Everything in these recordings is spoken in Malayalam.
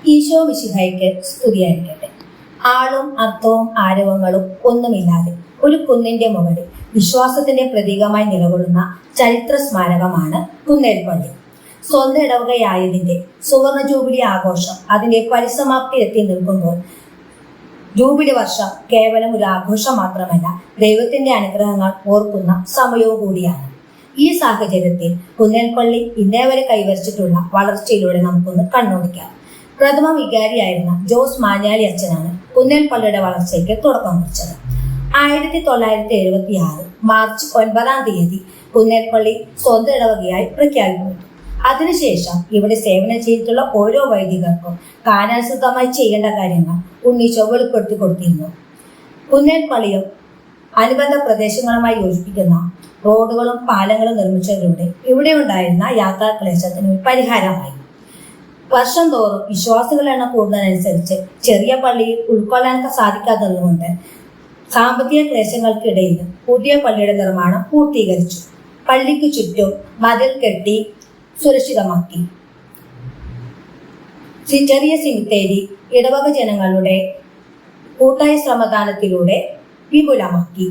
ഈശോ മിശിഹായ്ക്ക് സ്തുതിയായിരിക്കട്ടെ. ആളും അർത്ഥവും ആരവങ്ങളും ഒന്നുമില്ലാതെ ഒരു കുന്നിന്റെ മുകളിൽ വിശ്വാസത്തിന്റെ പ്രതീകമായി നിലകൊള്ളുന്ന ചരിത്ര സ്മാരകമാണ് കുന്നേൽപ്പള്ളി. സ്വന്തം ഇടവകയായതിന്റെ സുവർണ ജൂബിലി ആഘോഷം അതിന്റെ പരിസമാപ്തി എത്തി നിൽക്കുമ്പോൾ ജൂബിലി വർഷം കേവലം ഒരു ആഘോഷം മാത്രമല്ല, ദൈവത്തിന്റെ അനുഗ്രഹങ്ങൾ ഓർക്കുന്ന സമയവും കൂടിയാണ്. ഈ സാഹചര്യത്തിൽ കുന്നേൽപ്പള്ളി ഇന്നേവരെ കൈവരിച്ചിട്ടുള്ള വളർച്ചയിലൂടെ നമുക്കൊന്ന് കണ്ണോടിക്കാം. പ്രഥമ വികാരിയായിരുന്ന ജോസ് മാഞ്ഞാലി അച്ഛനാണ് കുന്നേൽപ്പള്ളിയുടെ വളർച്ചയ്ക്ക് തുടക്കം കുറിച്ചത്. 1976 മാർച്ച് 9 കുന്നേൽപ്പള്ളി സ്വന്തം ഇടവകയായി പ്രഖ്യാപിക്കപ്പെട്ടു. അതിനുശേഷം ഇവിടെ സേവനം ചെയ്തിട്ടുള്ള ഓരോ വൈദികർക്കും കാലാനുസൃതമായി ചെയ്യേണ്ട കാര്യങ്ങൾ ഉണ്ണീശോ വെളിപ്പെടുത്തി കൊടുത്തിരുന്നു. കുന്നേൽപ്പള്ളിയും അനുബന്ധ പ്രദേശങ്ങളുമായി യോജിപ്പിക്കുന്ന റോഡുകളും പാലങ്ങളും നിർമ്മിച്ചതിലൂടെ ഇവിടെ ഉണ്ടായിരുന്ന യാത്രാക്ലേശത്തിന് പരിഹാരമായി. വർഷം തോറും വിശ്വാസികളുടെ എണ്ണം കൂടുന്നതനുസരിച്ച് ചെറിയ പള്ളിയിൽ ഉൾക്കൊള്ളാൻ സാധിക്കാത്തതുകൊണ്ട് സാമ്പത്തിക ക്ലേശങ്ങൾക്കിടയിൽ പുതിയ പള്ളിയുടെ നിർമ്മാണം പൂർത്തീകരിച്ചു. പള്ളിക്ക് ചുറ്റും മതിൽ കെട്ടി സുരക്ഷിതമാക്കി. ചെറിയ സിമിത്തേരി ഇടവക ജനങ്ങളുടെ കൂട്ടായ ശ്രമദാനത്തിലൂടെ വിപുലമാക്കി.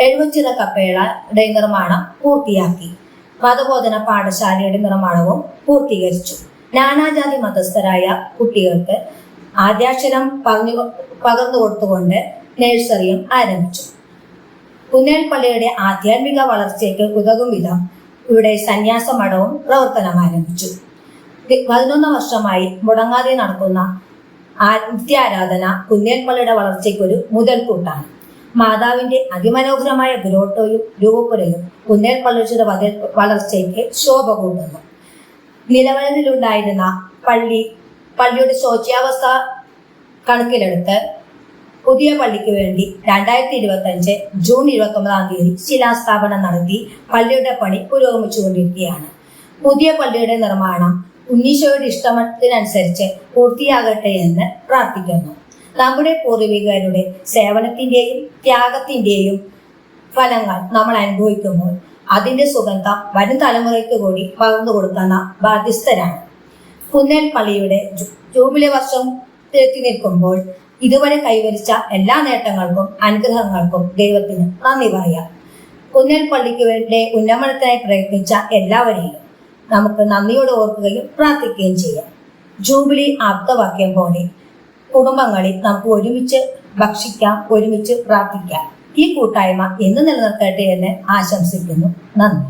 എഴുവച്ചിറ കപ്പേളയുടെ നിർമ്മാണം പൂർത്തിയാക്കി. മതബോധന പാഠശാലയുടെ നിർമ്മാണവും പൂർത്തീകരിച്ചു. നാനാജാതി മതസ്ഥരായ കുട്ടികൾക്ക് ആദ്യാക്ഷരം പകർന്നു കൊടുത്തുകൊണ്ട് നഴ്സറിയും ആരംഭിച്ചു. കുന്നേൽപ്പള്ളിയുടെ ആധ്യാത്മിക വളർച്ചയ്ക്ക് ഉതകും വിധം ഇവിടെ സന്യാസ മഠവും പ്രവർത്തനം ആരംഭിച്ചു. 11 വർഷമായി മുടങ്ങാതെ നടക്കുന്ന നിത്യാരാധന കുന്നേൽപ്പള്ളിയുടെ വളർച്ചയ്ക്കൊരു മുതൽക്കൂട്ടാണ്. മാതാവിന്റെ അതിമനോഹരമായ ഗ്രോട്ടോയും രൂപപ്പുരയും കുന്നേൽപ്പള്ളിയുടെ വളർച്ചയ്ക്ക് ശോഭ കൂട്ടുന്നു. നിലവിലുണ്ടായിരുന്ന പള്ളിയുടെ ശോച്യാവസ്ഥ കണക്കിലെടുത്ത് പുതിയ പള്ളിക്ക് വേണ്ടി 2025 ജൂൺ 29 ശിലാസ്ഥാപനം നടത്തി പള്ളിയുടെ പണി പുരോഗമിച്ചുകൊണ്ടിരിക്കുകയാണ്. പുതിയ പള്ളിയുടെ നിർമ്മാണം ഉണ്ണീശോയുടെ ഇഷ്ടത്തിനനുസരിച്ച് പൂർത്തിയാകട്ടെ എന്ന് പ്രാർത്ഥിക്കുന്നു. നമ്മുടെ പൂർവികരുടെ സേവനത്തിന്റെയും ത്യാഗത്തിന്റെയും ഫലങ്ങൾ നമ്മൾ അനുഭവിക്കുമ്പോൾ അതിന്റെ സുഗന്ധം വരും തലമുറയ്ക്ക് കൂടി പകർന്നു കൊടുക്കുന്ന ബാധ്യസ്ഥരാണ്. കുന്നേൽപ്പള്ളിയുടെ ജൂബിലി വർഷം എത്തി നിൽക്കുമ്പോൾ ഇതുവരെ കൈവരിച്ച എല്ലാ നേട്ടങ്ങൾക്കും അനുഗ്രഹങ്ങൾക്കും ദൈവത്തിന് നന്ദി പറയാം. കുന്നേൽപ്പള്ളിക്ക് വേണ്ടി ഉന്നമനത്തിനായി പ്രയത്നിച്ച എല്ലാവരെയും നമുക്ക് നന്ദിയോടെ ഓർക്കുകയും പ്രാർത്ഥിക്കുകയും ചെയ്യാം. ജൂബിലി ആപ്തവാക്യം പോലെ കുടുംബങ്ങളിൽ നമുക്ക് ഒരുമിച്ച് ഭക്ഷിക്കാം, ഒരുമിച്ച് പ്രാർത്ഥിക്കാം. ഈ കൂട്ടായ്മ എന്ന് നിലനിർത്തട്ടെ എന്ന് ആശംസിക്കുന്നു. നന്ദി.